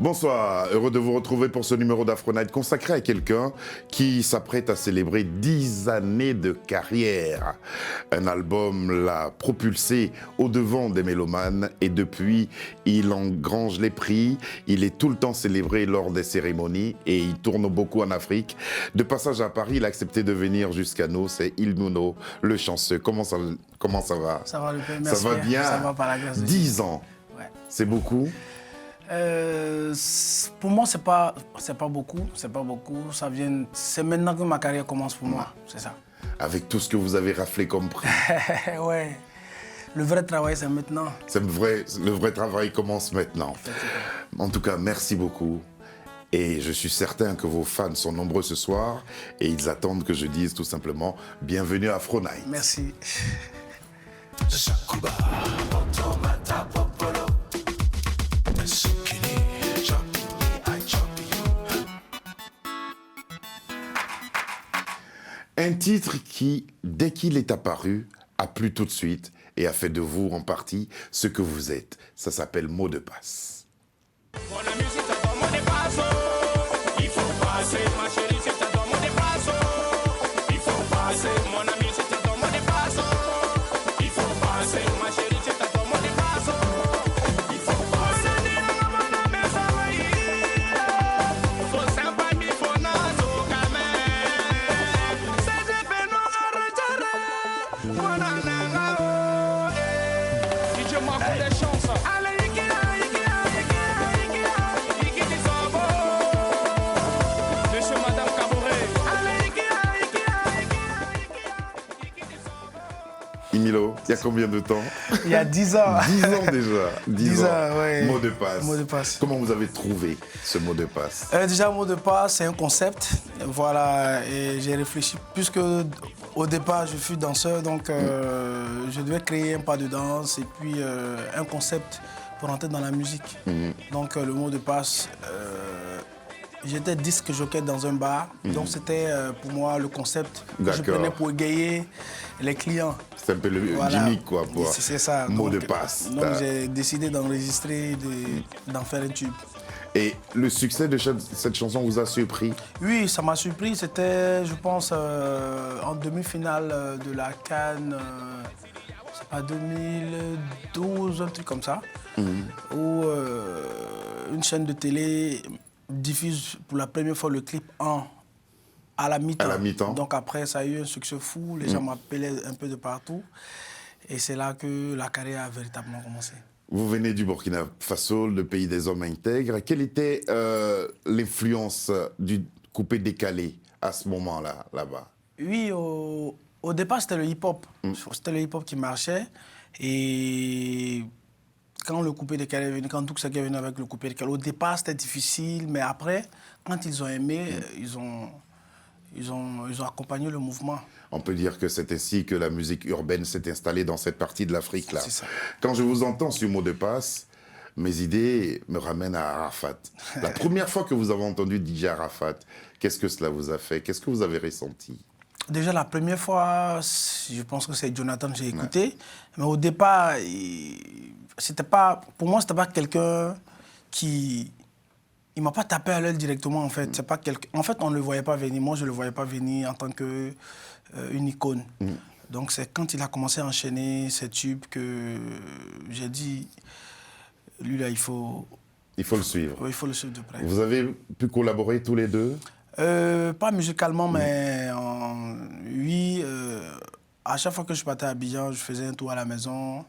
Bonsoir, heureux de vous retrouver pour ce numéro d'Afro Night consacré à quelqu'un qui s'apprête à célébrer 10 années de carrière. Un album l'a propulsé au devant des mélomanes et depuis, il engrange les prix, il est tout le temps célébré lors des cérémonies et il tourne beaucoup en Afrique. De passage à Paris, il a accepté de venir jusqu'à nous, c'est Ilmuno, le chanceux. Comment ça va? Ça va, le père, merci. Ça va bien? Ça va par la grâce de Dieu. 10 ans, Ouais. c'est beaucoup? Pour moi, c'est pas beaucoup. C'est maintenant que ma carrière commence pour moi, c'est ça. Avec tout ce que vous avez raflé comme prix. Ouais. Le vrai travail, c'est maintenant. Le vrai travail commence maintenant. En tout cas, merci beaucoup. Et je suis certain que vos fans sont nombreux ce soir et ils attendent que je dise tout simplement bienvenue à Afro Night. Merci. Un titre qui, dès qu'il est apparu, a plu tout de suite et a fait de vous en partie ce que vous êtes. Ça s'appelle Mot de passe. Mon ami, si t'as ton mot de passe, il faut passer, ma chérie, si t'as ton mot de passe, il faut passer, mon ami, si t'as ton mot de passe, il faut passer, ma chérie, si t'as ton mot de passe, il faut passer. Faut sympa, il faut nazo, quand même. C'est de Benoît, mon ananga, si Dieu m'accorde des chances. Allez, Milo, il y a combien de temps? Il y a 10 ans. 10 ans déjà. 10 ans. Ouais. Mot de passe. Mot de passe. Comment vous avez trouvé ce mot de passe? Déjà, le mot de passe, c'est un concept. Voilà, et j'ai réfléchi. Puisque au départ, je suis danseur, donc je devais créer un pas de danse et puis un concept pour entrer dans la musique. Donc, le mot de passe, j'étais disque jockey dans un bar. Donc, c'était pour moi le concept que je prenais pour égayer les clients. C'est un peu le gimmick, quoi, pour C'est ça. mot Donc, de passe. Donc, j'ai décidé d'enregistrer, d'en faire un tube. Et le succès de cette chanson vous a surpris? Oui, ça m'a surpris. C'était, je pense, en demi-finale de la CAN, c'est pas 2012, un truc comme ça, où une chaîne de télé diffuse pour la première fois le clip à la mi-temps. À la mi-temps. Donc après, ça a eu un succès fou. Les gens m'appelaient un peu de partout. Et c'est là que la carrière a véritablement commencé. Vous venez du Burkina Faso, le pays des hommes intègres. Quelle était l'influence du coupé-décalé à ce moment-là, là-bas? Oui, au départ, c'était le hip-hop. C'était le hip-hop qui marchait. Et quand le coupé-décalé est venu, quand tout ce qui est venu avec le coupé-décalé, au départ, c'était difficile. Mais après, quand ils ont aimé, ils ont accompagné le mouvement. On peut dire que c'est ainsi que la musique urbaine s'est installée dans cette partie de l'Afrique-là. C'est ça. Quand je vous entends sur mot de passe, mes idées me ramènent à Arafat. La première fois que vous avez entendu DJ Arafat, qu'est-ce que cela vous a fait? Qu'est-ce que vous avez ressenti? Déjà, la première fois, je pense que c'est Jonathan que j'ai écouté. Mais au départ, pour moi, c'était pas quelqu'un qui... Il ne m'a pas tapé à l'œil directement, en fait. C'est pas en fait, on ne le voyait pas venir. Moi, je ne le voyais pas venir en tant qu'une icône. Donc, c'est quand il a commencé à enchaîner ces tubes que j'ai dit, lui, là, il faut Il faut le suivre. il faut le suivre de près. Vous avez pu collaborer tous les deux? Pas musicalement, mais oui. À chaque fois que je partais à Abidjan, je faisais un tour à la maison.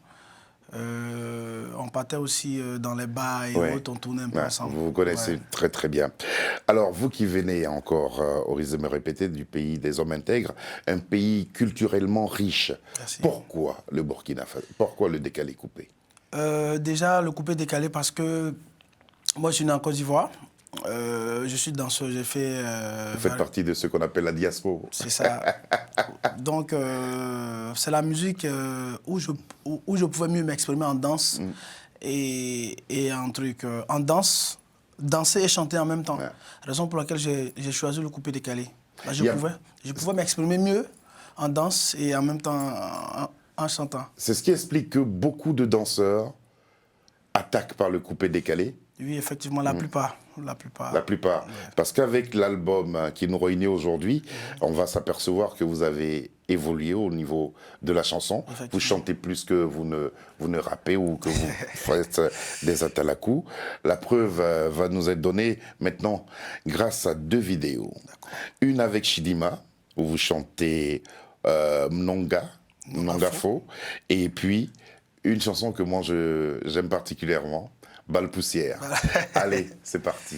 On partait aussi dans les bars et autres, on tournait un peu ensemble. Vous vous connaissez très très bien. Alors, vous qui venez encore, au risque de me répéter, du pays des hommes intègres, un pays culturellement riche. Merci. Pourquoi le Burkina Faso? Pourquoi le décalé coupé? Déjà, le coupé décalé parce que moi, je suis né en Côte d'Ivoire. Je suis danseur, j'ai fait... Vous faites partie de ce qu'on appelle la diaspora. C'est ça. Donc, c'est la musique où je pouvais mieux m'exprimer en danse et en danse, danser et chanter en même temps. Raison pour laquelle j'ai choisi le coupé décalé. Là, je pouvais m'exprimer mieux en danse et en même temps en chantant. C'est ce qui explique que beaucoup de danseurs attaquent par le coupé décalé. Oui, effectivement, la plupart. La plupart. La plupart. Ouais. Parce qu'avec l'album qui nous réunit aujourd'hui, on va s'apercevoir que vous avez évolué au niveau de la chanson. Vous chantez plus que vous ne rappez ou que vous faites des atalakou. La preuve va nous être donnée maintenant grâce à 2 vidéos. Une avec Chidima, où vous chantez Mnongafo, et puis une chanson que moi j'aime particulièrement, Balle Poussière. Allez, c'est parti.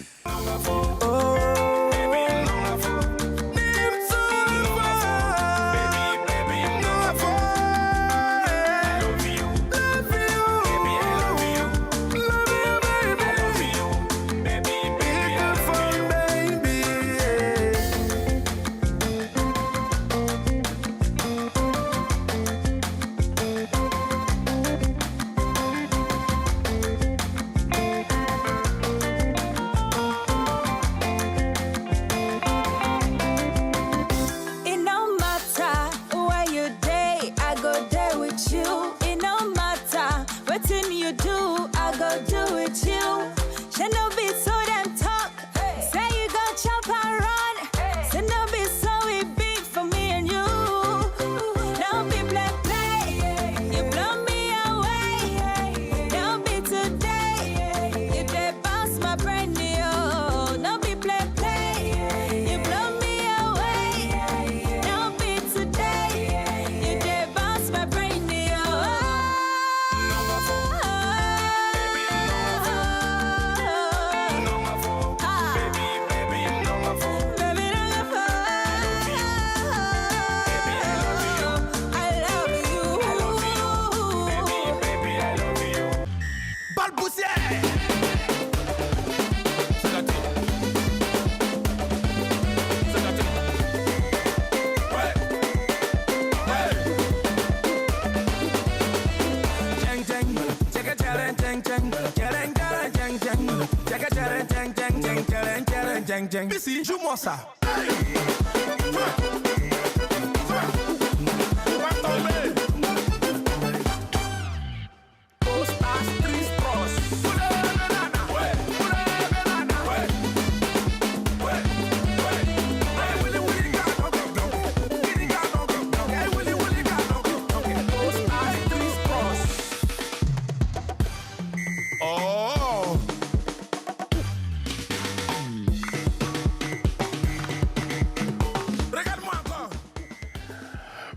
Missy, joue-moi ça.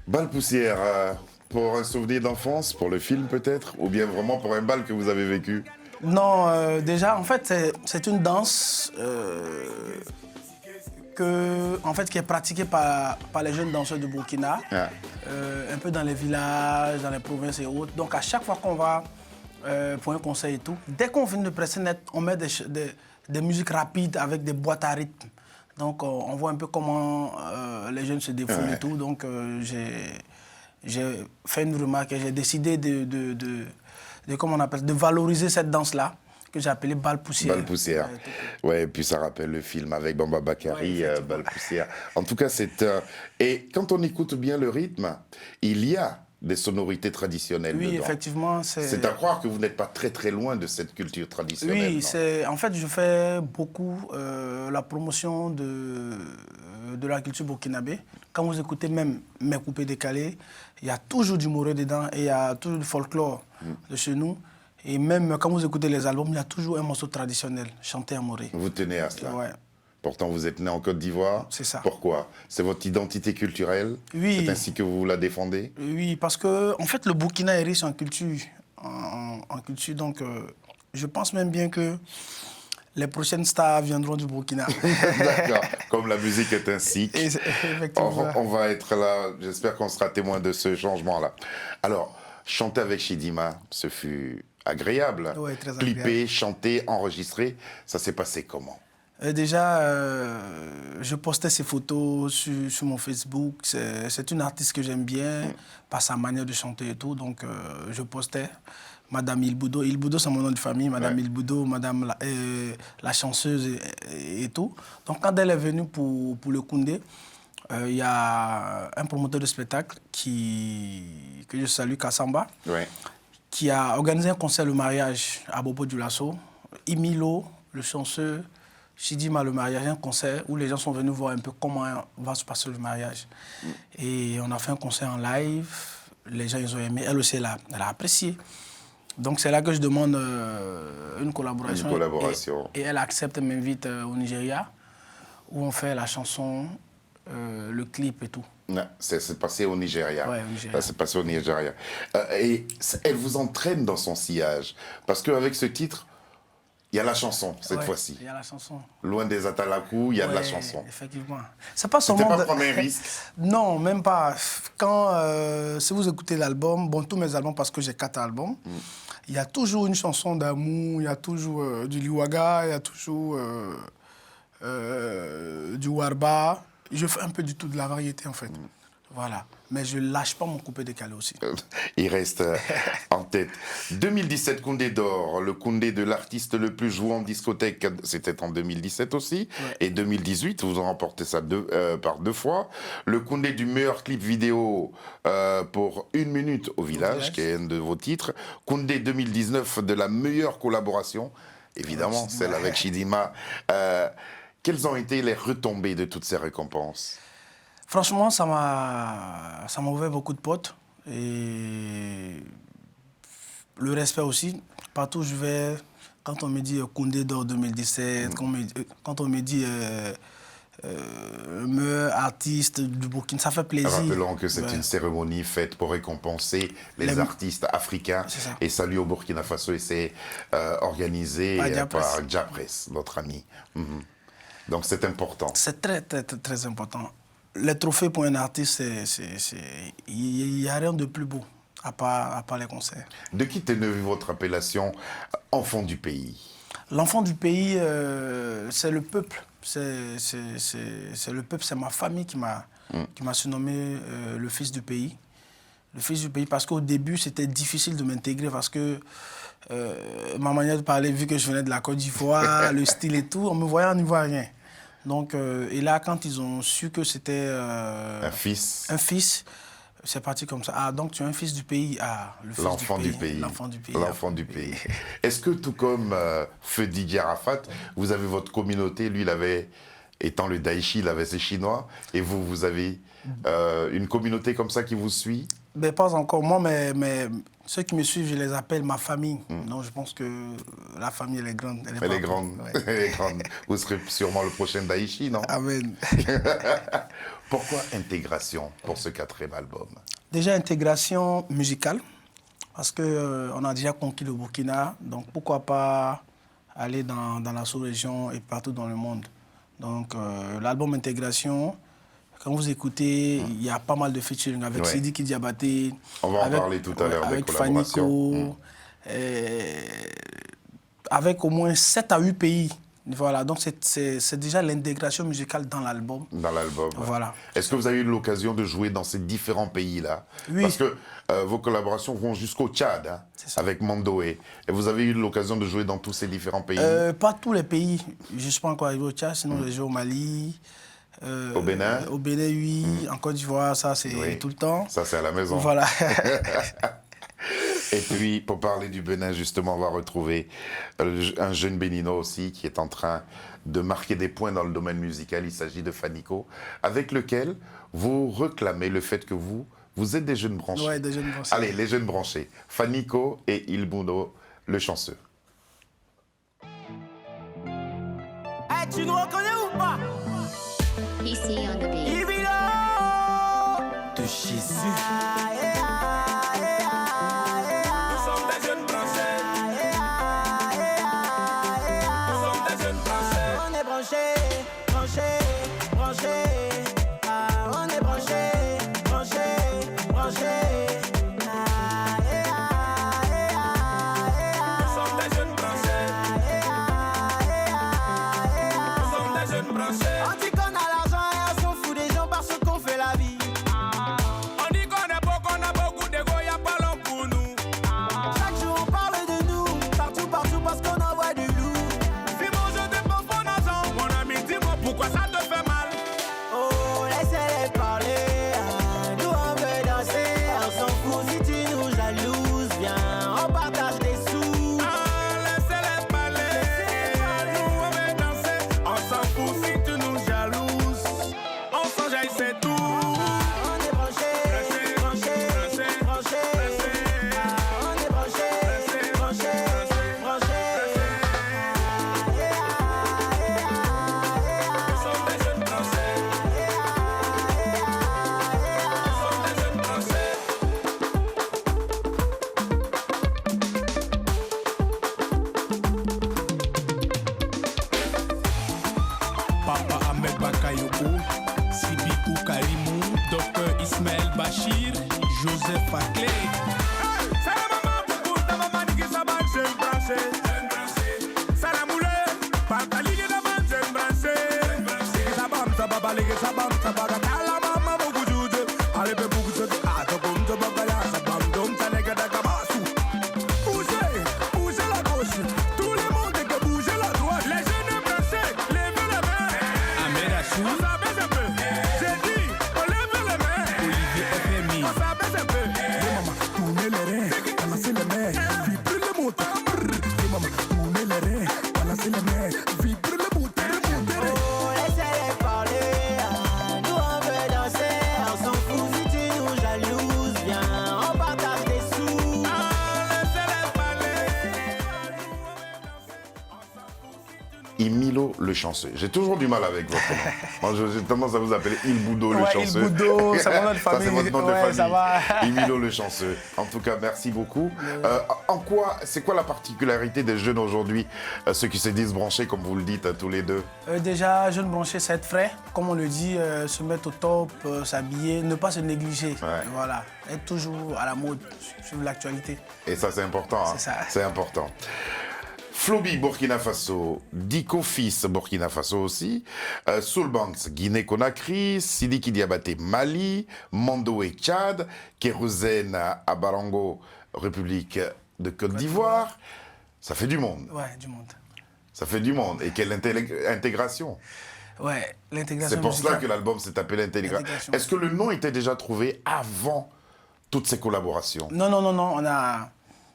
Balle Poussière, pour un souvenir d'enfance, pour le film peut-être, ou bien vraiment pour un bal que vous avez vécu? Non, déjà, en fait, c'est une danse qui est pratiquée par les jeunes danseurs du Burkina, un peu dans les villages, dans les provinces et autres. Donc, à chaque fois qu'on va pour un concert et tout, dès qu'on finit de presser net, on met des musiques rapides avec des boîtes à rythme. Donc, on voit un peu comment les jeunes se défoulent et tout. Donc, j'ai fait une remarque et j'ai décidé comment on appelle, de valoriser cette danse-là, que j'ai appelée Balle Poussière. Balle Poussière. Ouais, et puis ça rappelle le film avec Bamba Bakary, Balle Poussière. En tout cas, et quand on écoute bien le rythme, il y a des sonorités traditionnelles dedans. Effectivement. C'est à croire que vous n'êtes pas très très loin de cette culture traditionnelle. Oui, en fait, je fais beaucoup la promotion de la culture burkinabé. Quand vous écoutez même mes coupés décalés, il y a toujours du moré dedans et il y a toujours du folklore de chez nous. Et même quand vous écoutez les albums, il y a toujours un morceau traditionnel chanté en moré. Vous tenez à cela. Ouais. Pourtant, vous êtes né en Côte d'Ivoire. C'est ça. Pourquoi? C'est votre identité culturelle? Oui. C'est ainsi que vous la défendez? Oui, parce que en fait, le Burkina est riche en culture. En culture, donc je pense même bien que les prochaines stars viendront du Burkina. D'accord. Comme la musique est un cycle, on va être là. J'espère qu'on sera témoin de ce changement-là. Alors, chanter avec Chidima, ce fut agréable. Ouais, très agréable. Clipper, chanter, enregistrer, ça s'est passé comment? Déjà, je postais ses photos sur mon Facebook. C'est une artiste que j'aime bien, par sa manière de chanter et tout. Donc, je postais Madame Ilboudo. Ilboudo, c'est mon nom de famille. Madame Ilboudo, Madame la chanceuse et tout. Donc, quand elle est venue pour le Koundé, il y a un promoteur de spectacle que je salue, Kassamba, qui a organisé un concert de mariage à Bobo Dioulasso. Emilo, le chanceux, Chidima, le mariage, un concert où les gens sont venus voir un peu comment va se passer le mariage. Et on a fait un concert en live, les gens ils ont aimé, elle aussi elle a apprécié. Donc c'est là que je demande une collaboration. Une collaboration. Et elle accepte, elle m'invite au Nigeria, où on fait la chanson, le clip et tout. C'est passé au Nigeria. Ouais, au Nigeria. C'est passé au Nigeria. Et elle vous entraîne dans son sillage. Parce qu'avec ce titre, il y a la chanson, cette fois-ci. Il y a la chanson. Loin des Atalakou, il y a de la chanson. Effectivement. C'est pas C'était seulement... pas prendre un risque? Non, même pas. Quand, si vous écoutez l'album, bon, tous mes albums, parce que j'ai 4 albums, il y a toujours une chanson d'amour, il y a toujours du liwaga, il y a toujours du warba. Je fais un peu du tout de la variété, en fait. Voilà. Mais je lâche pas mon coupé décalé aussi. Il reste en tête. 2017, Koundé d'or, le Koundé de l'artiste le plus joué en discothèque, c'était en 2017 aussi. Ouais. Et 2018, vous en remportez ça par 2 fois. Le Koundé du meilleur clip vidéo pour 1 minute au village, qui est un de vos titres. Koundé 2019 de la meilleure collaboration, évidemment, celle avec Chidima. Quelles ont été les retombées de toutes ces récompenses? Franchement, ça m'a ouvert beaucoup de portes. Et le respect aussi. Partout où je vais, quand on me dit Koundé d'or 2017, quand on me dit meilleur artiste du Burkina, ça fait plaisir. Rappelons que c'est une cérémonie faite pour récompenser les artistes africains. Et Salut au Burkina Faso, et c'est organisé par Diapress, notre ami. Donc c'est important. C'est très, très, très, très important. Les trophées pour un artiste, il n'y a rien de plus beau, à part les concerts. De qui est venue votre appellation enfant du pays? L'enfant du pays, c'est le peuple. C'est le peuple, c'est ma famille qui m'a surnommé le fils du pays. Le fils du pays, parce qu'au début, c'était difficile de m'intégrer, parce que ma manière de parler, vu que je venais de la Côte d'Ivoire, le style et tout, on me voyait en ivoirien. Donc, et là, quand ils ont su que c'était un fils, c'est parti comme ça. Ah, donc tu es un fils du pays. Ah, le fils l'enfant du pays. L'enfant du pays. L'enfant du pays. Est-ce que tout comme Feu Didier Arafat, vous avez votre communauté, lui, il avait, étant le Daichi, il avait ses Chinois, et vous avez une communauté comme ça qui vous suit? Mais pas encore. Moi, mais ceux qui me suivent, je les appelle ma famille. Donc, je pense que la famille, elle est grande. Elle est grande. Ouais. Elle est grande. Vous serez sûrement le prochain Daichi, non? Amen. Pourquoi intégration pour ce 4e album? Déjà, intégration musicale, parce qu'on a déjà conquis le Burkina. Donc, pourquoi pas aller dans la sous-région et partout dans le monde. Donc, l'album Intégration... Quand vous écoutez, il y a pas mal de featuring avec Sidiki Diabaté. On va en parler tout à l'heure avec des collaborations. Fanico, avec au moins 7 à 8 pays. Voilà, donc c'est déjà l'intégration musicale dans l'album. Dans l'album. Voilà. Est-ce que vous avez eu l'occasion de jouer dans ces différents pays-là? Oui. Parce que vos collaborations vont jusqu'au Tchad, hein, avec Mandoé. Et vous avez eu l'occasion de jouer dans tous ces différents pays? Pas tous les pays. Je ne suis pas encore arrivé au Tchad, sinon j'ai joué au Mali. Au Bénin? Au Bénin, oui. En Côte d'Ivoire, ça, c'est tout le temps. Ça, c'est à la maison. Voilà. Et puis, pour parler du Bénin, justement, on va retrouver un jeune béninois aussi qui est en train de marquer des points dans le domaine musical. Il s'agit de Fanico, avec lequel vous réclamez le fait que vous êtes des jeunes branchés. Oui, des jeunes branchés. Allez, les jeunes branchés. Fanico et Ilmundo, le chanceux. Hey, tu nous reconnais ou pas? Ici on the beat. De Jésus. Nous sommes des jeunes Français. Nous sommes des jeunes Français. On est branchés, branchés, branchés. Ah, on est branchés, branchés, branchés. Nous sommes des jeunes Français. Nous sommes des jeunes Français. On dit qu'on a l'argent et on s'en fout des gens parce qu'on fait la vie. On dit qu'on a beaucoup d'ego, y'a pas long pour nous. Chaque jour on parle de nous, partout, partout parce qu'on envoie du loup. Si moi je dépense mon argent, mon ami, dis-moi pourquoi ça te Sissoko, Sibikou Karimou, Dr Ismaël Bachir, Joseph Aclé. C'est la maman pour ta maman qui s'abat, jeune branché. C'est la moulée, pas ta ligue d'avant, jeune branché. Sabam, sababa, ligue, sabam, sabaga, la maman beaucoup de jeu. Allez, beaucoup de jeu, ah, t'as bon, t'as bon, t'as sabam, donc t'as les gars d'Akabasu. Bougez, bougez la gauche, tout le monde est que bougez la droite. Les jeunes branchés, levez les mains. Ahmed Achou, on s'abaisse un peu. J'ai dit, on lève les mains. Olivier FMI, on s'abaisse un peu. Maman, tournez les reins, balancez les mains, vibre le moteur. Maman, tournez les reins, balancez les mains, vibre le moteur. Oh, laissez-les parler, nous on veut danser, on s'en fout si tu nous jalouses, viens, on partage des sous. Imilo le chanceux. J'ai toujours du mal avec votre nom. Moi, j'ai tendance à vous appeler Il Boudo le Ouais, chanceux. Il Boudo, c'est mon nom de Ça, famille. c'est votre nom de Ouais, famille. ça va. Imilo le chanceux. En tout cas, merci beaucoup. C'est quoi la particularité des jeunes aujourd'hui, ceux qui se disent branchés, comme vous le dites tous les deux? Déjà, jeune branché, c'est être frais, comme on le dit, se mettre au top, s'habiller, ne pas se négliger. Ouais. Voilà, être toujours à la mode, suivre l'actualité. Et ça, c'est important. Hein. C'est ça. C'est important. Flobi, Burkina Faso, Diko Fils, Burkina Faso aussi, Soulbanks, Guinée-Conakry, Sidiki Diabaté, Mali, Mandoé, Tchad, Kérozen, Abarango, République de Côte d'Ivoire. Ça fait du monde. Ouais, du monde. Ça fait du monde. Et quelle intégration. Ouais, l'intégration. C'est pour cela musicale. que l'album s'est appelé Intégration. Intégration. Est-ce que le nom était déjà trouvé avant toutes ces collaborations? Non, non, non, non,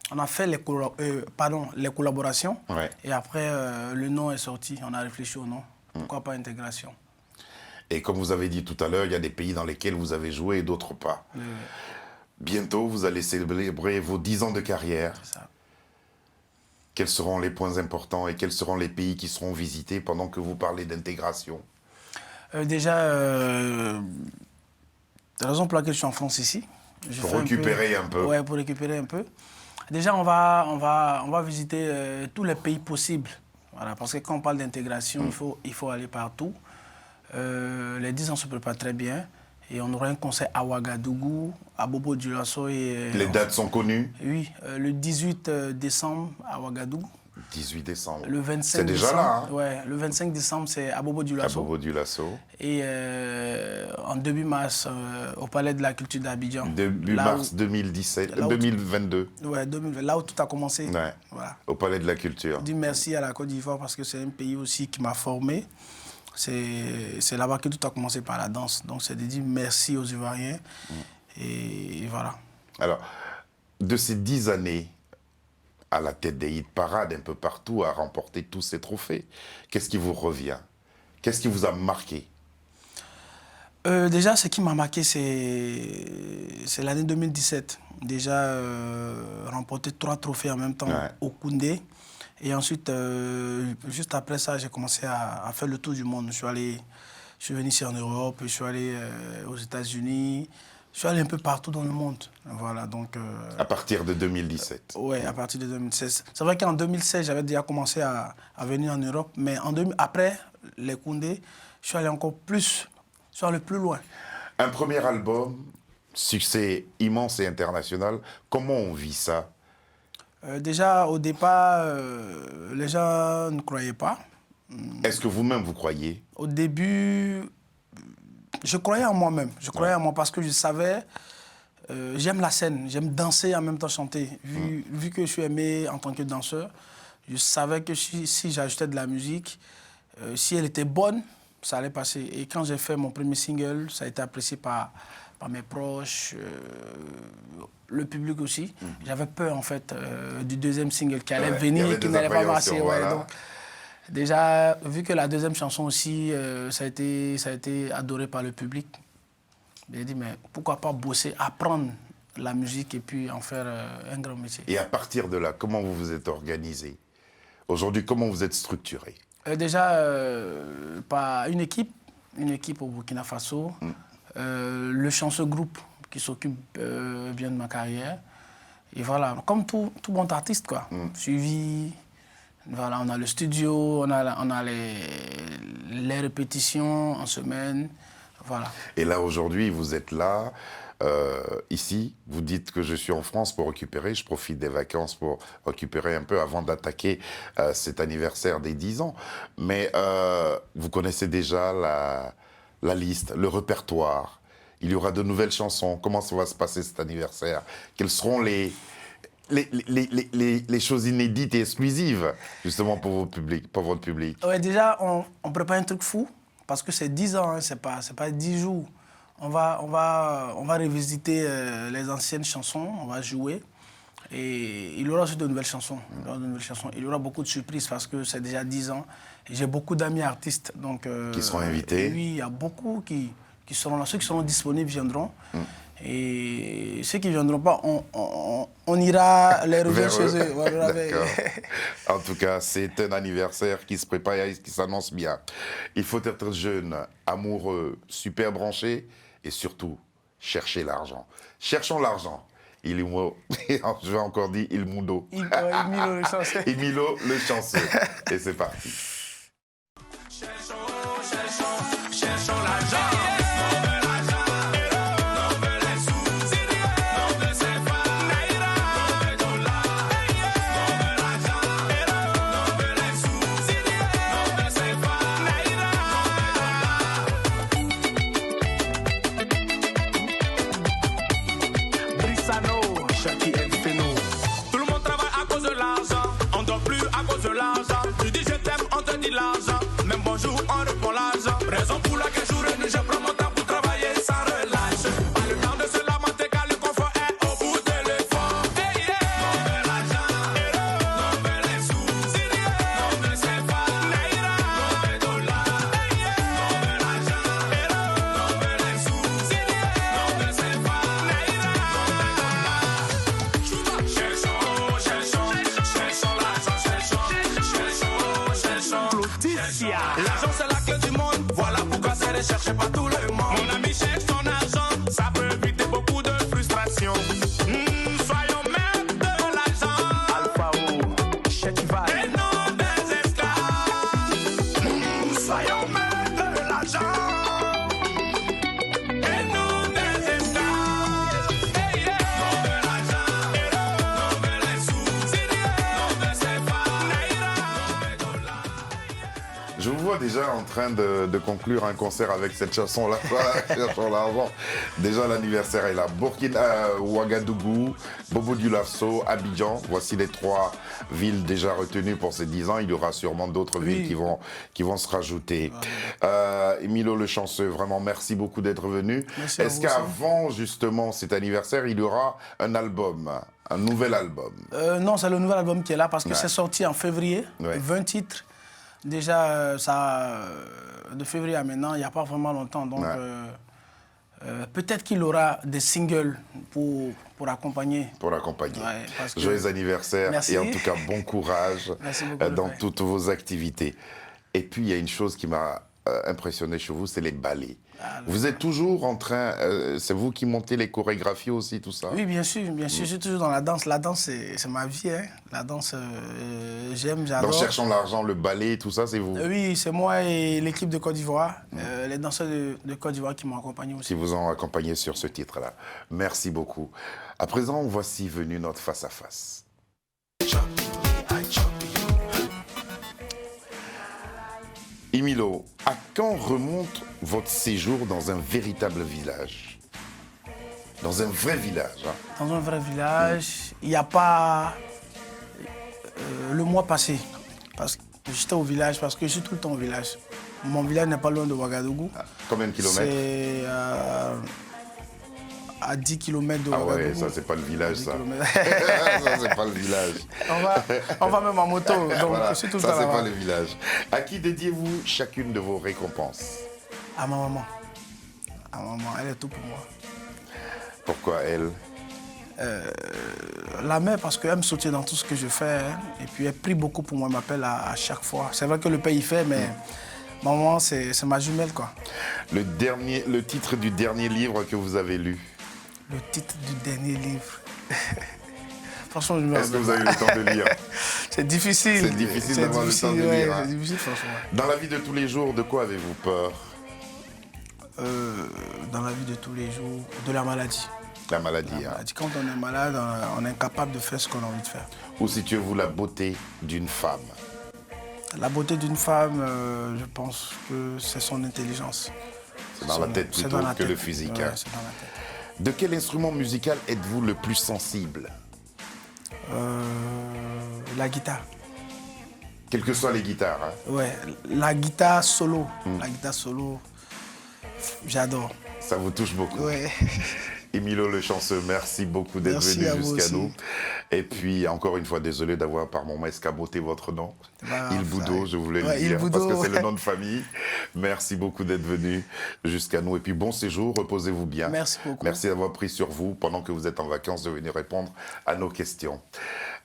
on a fait les collaborations. Ouais. Et après, le nom est sorti, on a réfléchi au nom. Pourquoi pas intégration? Et comme vous avez dit tout à l'heure, il y a des pays dans lesquels vous avez joué et d'autres pas. Bientôt, vous allez célébrer vos 10 ans de carrière. C'est ça. Quels seront les points importants et quels seront les pays qui seront visités pendant que vous parlez d'intégration? Déjà, la raison pour laquelle je suis en France ici. Pour récupérer un peu. Ouais, pour récupérer un peu. Déjà, on va visiter tous les pays possibles. Voilà, parce que quand on parle d'intégration, il faut aller partout. Les 10 ans se préparent très bien. Et on aura un concert à Ouagadougou, à Bobo-Dioulasso. Les dates sont connues? Oui, le 18 décembre à Ouagadougou. 18 décembre. Le 25 c'est déjà décembre, là, hein? Ouais, le 25 décembre, c'est à À Bobo-Dioulasso. Bobo-Dioulasso. Et en début mars, au Palais de la Culture d'Abidjan. Début Là mars où- 2017, là où- 2022. Ouais, 2020, là où tout a commencé. Ouais. Voilà. Au Palais de la Culture. Je dis merci à la Côte d'Ivoire parce que c'est un pays aussi qui m'a formé. C'est là-bas que tout a commencé par la danse. Donc c'est de dire merci aux Ivoiriens. Et voilà. Alors, de ces 10 années à la tête des hit parades un peu partout, à remporter tous ces trophées, qu'est-ce qui vous revient? Qu'est-ce qui vous a marqué? Déjà, ce qui m'a marqué, c'est l'année 2017. Déjà, remporter 3 trophées en même temps Ouais. au Koundé. Et ensuite, juste après ça, j'ai commencé à faire le tour du monde. Je suis venu ici en Europe, je suis allé aux États-Unis, je suis allé un peu partout dans le monde. Voilà, donc... À partir de 2017. ouais, à partir de 2016. C'est vrai qu'en 2016, j'avais déjà commencé à venir en Europe, mais après les Koundé, je suis allé encore plus, je suis allé plus loin. Un premier album, succès immense et international, comment on vit ça? Déjà, au départ, les gens ne croyaient pas. Est-ce que vous-même vous croyez? Au début, je croyais en moi-même. Je croyais en moi parce que je savais, j'aime la scène, j'aime danser et en même temps chanter. Vu que je suis aimé en tant que danseur, je savais que si j'ajoutais de la musique, si elle était bonne, ça allait passer. Et quand j'ai fait mon premier single, ça a été apprécié par mes proches, le public aussi. J'avais peur en fait du deuxième single qui allait Ouais, il y venir avait et qui des n'allait pas marcher. appréhensions, Ouais, voilà. donc, déjà, vu que la deuxième chanson aussi, ça a été adoré par le public, j'ai dit, mais pourquoi pas bosser, apprendre la musique et puis en faire un grand métier. Et à partir de là, comment vous vous êtes organisé? Aujourd'hui, comment vous êtes structuré? Déjà, par une équipe au Burkina Faso, le chanceux groupe qui s'occupe bien de ma carrière. Et voilà, comme tout bon artiste, quoi. Suivi, voilà, on a le studio, on a les répétitions en semaine, voilà. Et là, aujourd'hui, vous êtes là, ici, vous dites que je suis en France pour récupérer, je profite des vacances pour récupérer un peu avant d'attaquer cet anniversaire des 10 ans. Mais vous connaissez déjà la liste, le répertoire. Il y aura de nouvelles chansons. Comment ça va se passer cet anniversaire? Quelles seront les choses inédites et exclusives, justement, pour votre public? Ouais, déjà, on prépare un truc fou, parce que c'est 10 ans, hein, c'est pas 10 jours. On va revisiter les anciennes chansons, on va jouer. Et il y aura aussi de nouvelles chansons. Il y aura beaucoup de surprises, parce que c'est déjà 10 ans. Et j'ai beaucoup d'amis artistes. Donc, qui seront invités? Oui, il y a beaucoup qui seront là. Ceux qui seront disponibles viendront. Et ceux qui ne viendront pas, on ira les rejoindre chez eux. Voilà. D'accord. En tout cas, c'est un anniversaire qui se prépare et qui s'annonce bien. Il faut être jeune, amoureux, super branché et surtout, chercher l'argent. Cherchons l'argent. Je vais encore dire Il Mundo. Milo le chanceux. Emilo le chanceux. Et c'est parti. Cherchons l'argent. Tout le monde travaille à cause de l'argent. On dort plus à cause de l'argent. Tu dis je t'aime, on te dit l'argent. Même bonjour, on répond l'argent. Raison pour laquelle jour et nuit je prends mon temps pour travailler sans relâche. Pas le temps de se lamenter car le confort est au bout de l'effort. Hey, yeah. Non de l'argent, non de les sous, non de CFA, non de dollars. Hey, yeah. Non de l'argent, non de les sous, non de CFA, non de dollars. L'argent c'est la clé du monde, voilà pourquoi c'est recherché par tout le monde. Mon ami cherche son argent, ça peut éviter beaucoup de frustration. Soyons maîtres de l'argent. Alpha O, Chetival. Et non des esclaves. Soyons maîtres de l'argent. Et non des esclaves. Hey, yeah. Non de l'argent, non de les sous, non de CFA, non de dollars. Je vous vois déjà en train de conclure un concert avec cette chanson-là. Voilà, cherchons l'argent. Déjà, l'anniversaire est là. Burkina, Ouagadougou, Bobo Dioulasso, Abidjan. Voici les 3 villes déjà retenues pour ces 10 ans. Il y aura sûrement d'autres villes qui vont se rajouter. Emilo le chanceux, vraiment, merci beaucoup d'être venu. Est-ce qu'avant, justement, cet anniversaire, il y aura un album, un nouvel album? Non, c'est le nouvel album qui est là, parce que c'est sorti en février, 20 titres. Déjà, de février à maintenant, il n'y a pas vraiment longtemps. Donc, peut-être qu'il aura des singles pour accompagner. Pour l'accompagner. Ouais, Joyeux anniversaire. Merci. Et en tout cas, bon courage dans toutes vos activités. Et puis, il y a une chose qui m'a impressionné chez vous, c'est les ballets. Vous êtes toujours en train, c'est vous qui montez les chorégraphies aussi, tout ça? Oui, bien sûr, je suis toujours dans la danse. La danse, c'est ma vie, hein. La danse, j'aime, j'adore. Dans Cherchons l'argent, le ballet, tout ça, c'est vous? Oui, c'est moi et l'équipe de Côte d'Ivoire, les danseurs de Côte d'Ivoire qui m'ont accompagné aussi. Qui vous ont accompagné sur ce titre-là. Merci beaucoup. À présent, voici venu notre face-à-face. Emilo, à quand remonte votre séjour dans un véritable village? Dans un vrai village, hein? Dans un vrai village, il n'y a pas le mois passé. Parce que j'étais au village, parce que je suis tout le temps au village. Mon village n'est pas loin de Ouagadougou. Combien de kilomètres? C'est à 10 km de Ouagadougou. Ah ouais, ça c'est pas le village, ça. Ça c'est pas le village. On va même en moto, donc voilà, je suis tout le ça temps c'est là-bas. pas le village. À qui dédiez-vous chacune de vos récompenses? À ma maman. À ma maman, elle est tout pour moi. Pourquoi elle? La mère, parce qu'elle me soutient dans tout ce que je fais. Hein, et puis elle prie beaucoup pour moi, elle m'appelle à chaque fois. C'est vrai que le père il fait, mais maman, c'est ma jumelle, quoi. Le titre du dernier livre que vous avez lu? Le titre du dernier livre. Franchement, je me Est-ce que rappelle vous avez eu pas. le temps de lire? C'est difficile. C'est difficile d'avoir le temps de ouais, lire, hein. C'est difficile, franchement. Dans la vie de tous les jours, de quoi avez-vous peur? Dans la vie de tous les jours, de la maladie. La maladie, hein. Quand on est malade, on est incapable de faire ce qu'on a envie de faire. Ou situez-vous la beauté d'une femme? La beauté d'une femme, je pense que c'est son intelligence. C'est dans la tête C'est plutôt dans la que le tête. physique, Ouais, hein. c'est dans la tête. De quel instrument musical êtes-vous le plus sensible? La guitare. Quelles que soient les guitares, hein. Ouais, la guitare solo. Hmm. La guitare solo, j'adore. Ça vous touche beaucoup. Ouais. Emilio Le Chanceux, merci beaucoup d'être Merci venu à vous jusqu'à aussi. nous. Et puis, encore une fois, désolé d'avoir par moments escamoté votre nom. Bah, Il Boudo, je voulais ouais, le Il dire, parce Boudo, que c'est le ouais. nom de famille. Merci beaucoup d'être venu jusqu'à nous. Et puis, bon séjour, reposez-vous bien. Merci beaucoup. Merci d'avoir pris sur vous, pendant que vous êtes en vacances, de venir répondre à nos questions.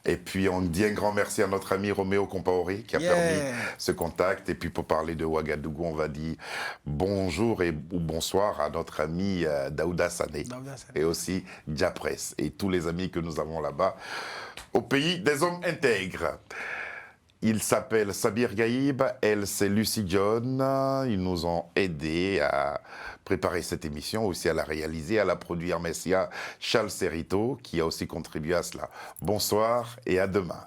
Et puis, on dit un grand merci à notre ami Roméo Compaoré qui a Yeah. permis ce contact. Et puis, pour parler de Ouagadougou, on va dire bonjour ou bonsoir à notre ami Daouda Sané. Daouda Sané. Et aussi Diapresse et tous les amis que nous avons là-bas au pays des hommes intègres. Il s'appelle Sabir Gaïb, elle c'est Lucie John. Ils nous ont aidés à préparer cette émission, aussi à la réaliser, à la produire. Merci à Charles Serrito qui a aussi contribué à cela. Bonsoir et à demain.